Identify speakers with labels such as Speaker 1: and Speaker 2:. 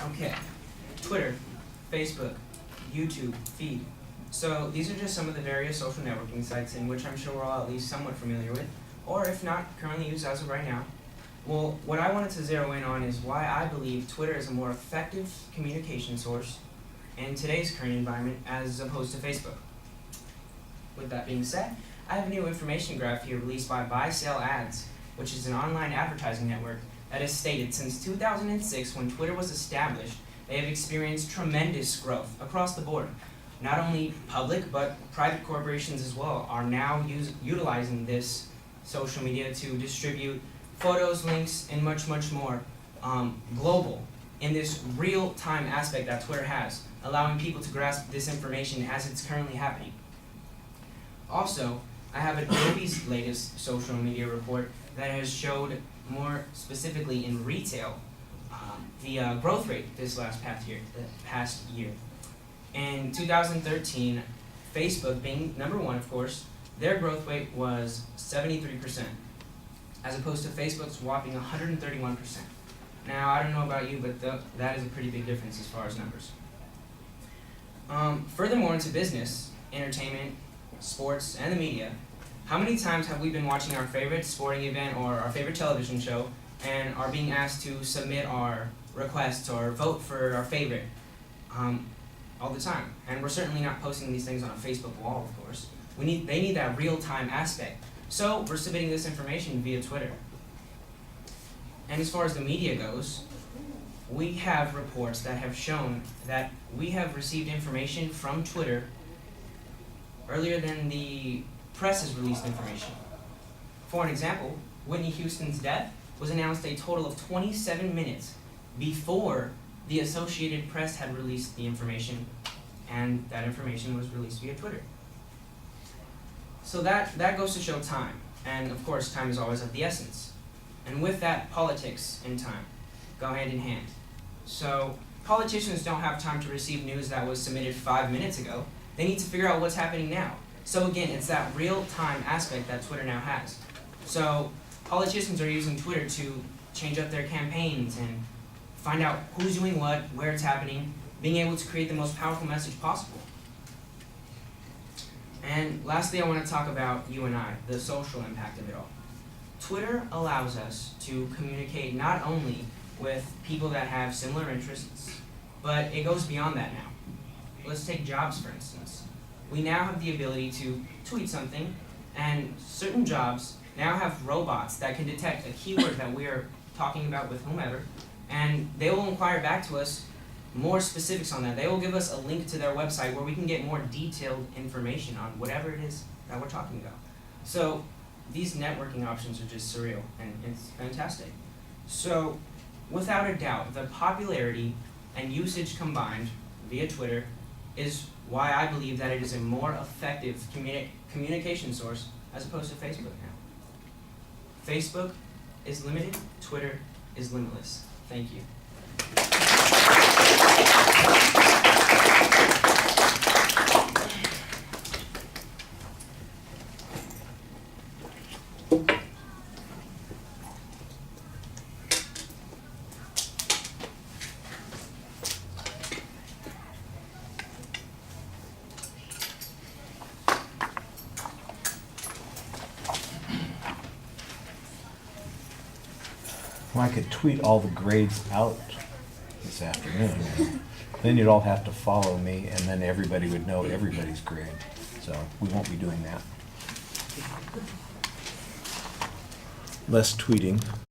Speaker 1: Okay, Twitter, Facebook, YouTube, feed. So these are just some of the various social networking sites in which I'm sure we're all at least somewhat familiar with, or if not, currently used as of right now. Well, what I wanted to zero in on is why I believe Twitter is a more effective communication source in today's current environment as opposed to Facebook. With that being said, I have a new information graph here released by Buy Sell Ads, which is an online advertising network that has stated since 2006, when Twitter was established, they have experienced tremendous growth across the board. Not only public, but private corporations as well are now utilizing this social media to distribute photos, links, and much, much more global in this real-time aspect that Twitter has, allowing people to grasp this information as it's currently happening. Also, I have Adobe's latest social media report that has showed more specifically in retail the growth rate this past year. In 2013, Facebook being number one, of course, their growth rate was 73%, as opposed to Facebook's whopping 131%. Now, I don't know about you, but that is a pretty big difference as far as numbers. Furthermore, into business, entertainment, sports, and the media, how many times have we been watching our favorite sporting event or our favorite television show and are being asked to submit our requests or vote for our favorite all the time? And we're certainly not posting these things on a Facebook wall, of course. They need that real-time aspect. So we're submitting this information via Twitter. And as far as the media goes, we have reports that have shown that we have received information from Twitter earlier than the press has released information. For an example, Whitney Houston's death was announced a total of 27 minutes before the Associated Press had released the information, and that information was released via Twitter. So that goes to show time, and of course time is always of the essence. And with that, politics and time go hand in hand. So politicians don't have time to receive news that was submitted 5 minutes ago. They need to figure out what's happening now. So again, it's that real-time aspect that Twitter now has. So politicians are using Twitter to change up their campaigns and find out who's doing what, where it's happening, being able to create the most powerful message possible. And lastly, I want to talk about you and I, the social impact of it all. Twitter allows us to communicate not only with people that have similar interests, but it goes beyond that now. Let's take jobs, for instance. We now have the ability to tweet something, and certain jobs now have robots that can detect a keyword that we are talking about with whomever, and they will inquire back to us more specifics on that. They will give us a link to their website where we can get more detailed information on whatever it is that we're talking about. So these networking options are just surreal, and it's fantastic. So without a doubt, the popularity and usage combined via Twitter is why I believe that it is a more effective communication source as opposed to Facebook now. Facebook is limited, Twitter is limitless. Thank you.
Speaker 2: Well, I could tweet all the grades out this afternoon. Then you'd all have to follow me, and then everybody would know everybody's grade. So we won't be doing that. Less tweeting.